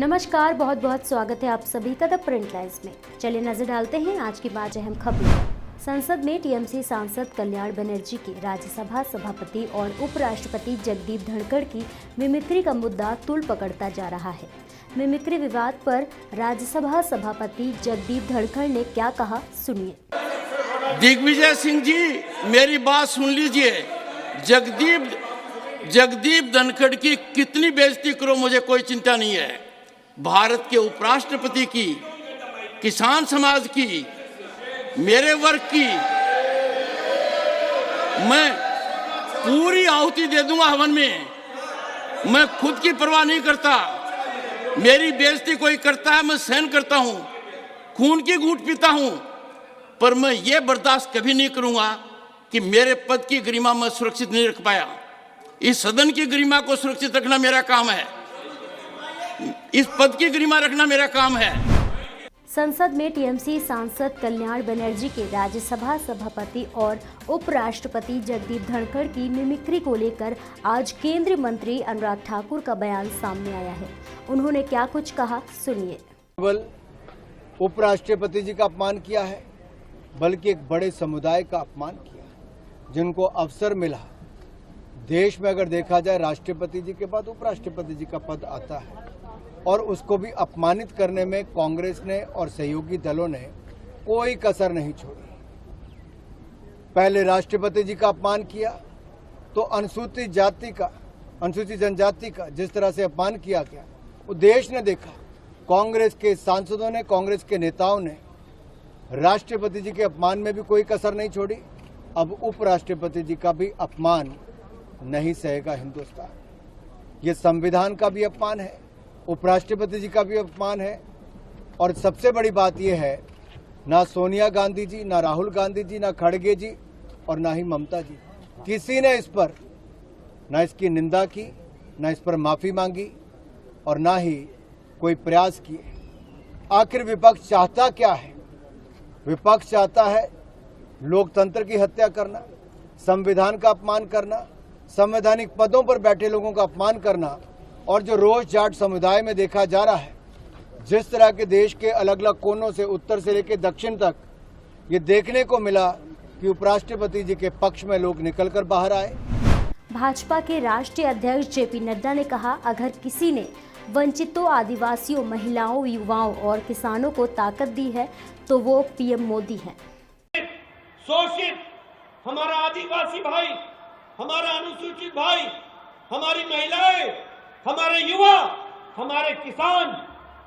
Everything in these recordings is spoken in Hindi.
नमस्कार, बहुत बहुत स्वागत है आप सभी का द प्रिंट लाइन्स में। चलिए नजर डालते हैं आज की 5 अहम खबरों पर। संसद में टीएमसी सांसद कल्याण बनर्जी के राज्यसभा सभापति और उपराष्ट्रपति जगदीप धनखड़ की मिमिक्री का मुद्दा तूल पकड़ता जा रहा है। मिमिक्री विवाद पर राज्यसभा सभापति जगदीप धनखड़ ने क्या कहा, सुनिए। दिग्विजय सिंह जी, मेरी बात सुन लीजिए। जगदीप धनखड़ की कितनी बेइज्जती करो, मुझे कोई चिंता नहीं है। भारत के उपराष्ट्रपति की, किसान समाज की, मेरे वर्ग की मैं पूरी आहुति दे दूंगा हवन में। मैं खुद की परवाह नहीं करता। मेरी बेइज्जती कोई करता है, मैं सहन करता हूं, खून की घूंट पीता हूं, पर मैं ये बर्दाश्त कभी नहीं करूंगा कि मेरे पद की गरिमा मैं सुरक्षित नहीं रख पाया। इस सदन की गरिमा को सुरक्षित रखना मेरा काम है। इस पद की गरिमा रखना मेरा काम है। संसद में टीएमसी सांसद कल्याण बनर्जी के राज्यसभा सभापति और उपराष्ट्रपति जगदीप धनखड़ की मिमिक्री को लेकर आज केंद्रीय मंत्री अनुराग ठाकुर का बयान सामने आया है। उन्होंने क्या कुछ कहा, सुनिए। केवल उपराष्ट्रपति जी का अपमान किया है, बल्कि एक बड़े समुदाय का अपमान किया, जिनको अवसर मिला। देश में अगर देखा जाए, राष्ट्रपति जी के बाद उपराष्ट्रपति जी का पद आता है, और उसको भी अपमानित करने में कांग्रेस ने और सहयोगी दलों ने कोई कसर नहीं छोड़ी। पहले राष्ट्रपति जी का अपमान किया, तो अनुसूचित जनजाति का जिस तरह से अपमान किया गया, वो देश ने देखा। कांग्रेस के सांसदों ने, कांग्रेस के नेताओं ने राष्ट्रपति जी के अपमान में भी कोई कसर नहीं छोड़ी। अब उपराष्ट्रपति जी का भी अपमान नहीं सहेगा हिंदुस्तान। ये संविधान का भी अपमान है, उपराष्ट्रपति जी का भी अपमान है। और सबसे बड़ी बात यह है, ना सोनिया गांधी जी, ना राहुल गांधी जी, ना खड़गे जी और ना ही ममता जी, किसी ने इस पर ना इसकी निंदा की, ना इस पर माफी मांगी और ना ही कोई प्रयास किए। आखिर विपक्ष चाहता क्या है? विपक्ष चाहता है लोकतंत्र की हत्या करना, संविधान का अपमान करना, संवैधानिक पदों पर बैठे लोगों का अपमान करना। और जो रोज जाट समुदाय में देखा जा रहा है, जिस तरह के देश के अलग अलग कोनों से, उत्तर से लेकर दक्षिण तक, ये देखने को मिला कि उपराष्ट्रपति जी के पक्ष में लोग निकलकर बाहर आए। भाजपा के राष्ट्रीय अध्यक्ष जेपी नड्डा ने कहा, अगर किसी ने वंचितों, आदिवासियों, महिलाओं, युवाओं और किसानों को ताकत दी है तो वो पीएम मोदी है। शोषित हमारा आदिवासी भाई, हमारा अनुसूचित भाई, हमारी महिलाएं, हमारे युवा, हमारे किसान,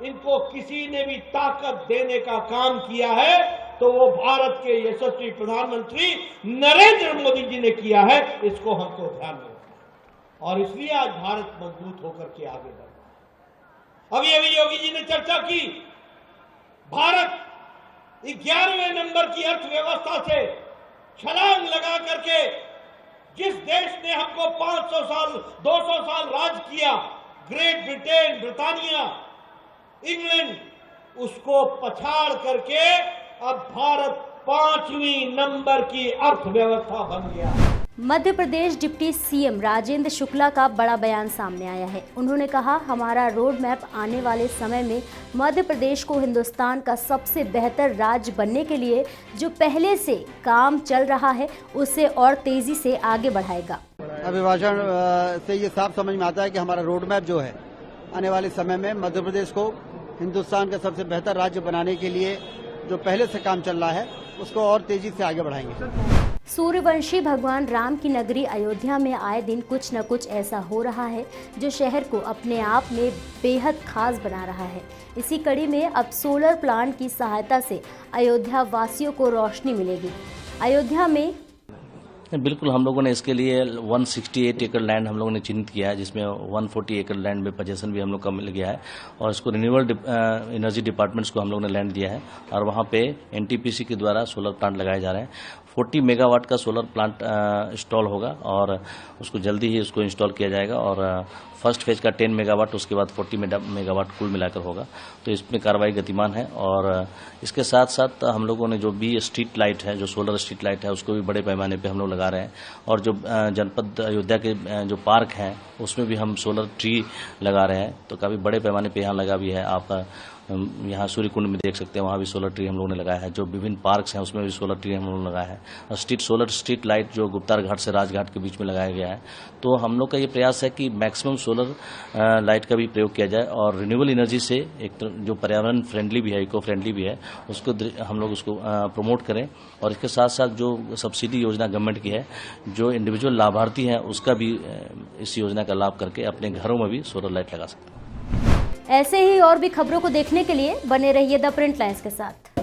इनको किसी ने भी ताकत देने का काम किया है तो वो भारत के यशस्वी प्रधानमंत्री नरेंद्र मोदी जी ने किया है। इसको हमको ध्यान में रखना है और इसलिए आज भारत मजबूत होकर के आगे बढ़ रहा है। अभी योगी जी ने चर्चा की, भारत 11वें नंबर की अर्थव्यवस्था से छलांग लगा करके जिस देश ने हमको 500 साल 200 साल राज किया, ग्रेट ब्रिटेन, ब्रिटानिया, इंग्लैंड, उसको पछाड़ करके अब भारत 5वीं नंबर की अर्थव्यवस्था बन गया। मध्य प्रदेश डिप्टी सीएम राजेंद्र शुक्ला का बड़ा बयान सामने आया है। उन्होंने कहा, हमारा रोड मैप आने वाले समय में मध्य प्रदेश को हिंदुस्तान का सबसे बेहतर राज्य बनने के लिए जो पहले से काम चल रहा है उसे और तेजी से आगे बढ़ाएगा। अभिभाषण से ये साफ समझ में आता है कि हमारा रोड मैप जो है, आने वाले समय में मध्य प्रदेश को हिंदुस्तान का सबसे बेहतर राज्य बनाने के लिए जो पहले से काम चल रहा है उसको और तेजी से आगे बढ़ाएंगे। सूर्यवंशी भगवान राम की नगरी अयोध्या में आए दिन कुछ न कुछ ऐसा हो रहा है जो शहर को अपने आप में बेहद खास बना रहा है। इसी कड़ी में अब सोलर प्लांट की सहायता से अयोध्या वासियों को रोशनी मिलेगी। अयोध्या में बिल्कुल हम लोगों ने इसके लिए 168 एकड़ लैंड हम लोगों ने चिन्हित किया है, जिसमें 140 एकड़ लैंड में पोजेसन भी हम लोग का मिल गया है और इसको रिन्यूएबल एनर्जी डिपार्टमेंट्स को हम लोग ने लैंड दिया है और वहाँ पे एनटीपीसी के द्वारा सोलर प्लांट लगाए जा रहे हैं। 40 मेगावाट का सोलर प्लांट इंस्टॉल होगा और उसको जल्दी ही उसको इंस्टॉल किया जाएगा और फर्स्ट फेज का 10 मेगावाट, उसके बाद 40 मेगावाट कुल मिलाकर होगा। तो इसमें कार्रवाई गतिमान है और इसके साथ साथ हम लोगों ने जो भी स्ट्रीट लाइट है, जो सोलर स्ट्रीट लाइट है, उसको भी बड़े पैमाने पर हम लोग लगा रहे हैं। और जो जनपद अयोध्या के जो पार्क हैं उसमें भी हम सोलर ट्री लगा रहे हैं। तो काफ़ी बड़े पैमाने पे यहाँ लगा भी है। आप यहाँ सूर्य कुंड में देख सकते हैं, वहाँ भी सोलर ट्री हम लोगों ने लगाया है। जो विभिन्न पार्क्स हैं उसमें भी सोलर ट्री हम लोगों ने लगाया है। और सोलर स्ट्रीट लाइट जो गुप्तार घाट से राजघाट के बीच में लगाया गया है। तो हम लोग का ये प्रयास है कि मैक्सिमम सोलर लाइट का भी प्रयोग किया जाए और रिन्यूएबल एनर्जी से एक जो पर्यावरण फ्रेंडली भी है, इको फ्रेंडली भी है, उसको हम लोग उसको प्रमोट करें। और इसके साथ साथ जो सब्सिडी योजना गवर्नमेंट की है, जो इंडिविजुअल लाभार्थी हैं उसका भी इस योजना का लाभ करके अपने घरों में भी सोलर लाइट लगा सकते हैं। ऐसे ही और भी खबरों को देखने के लिए बने रहिए द प्रिंट लाइन्स के साथ।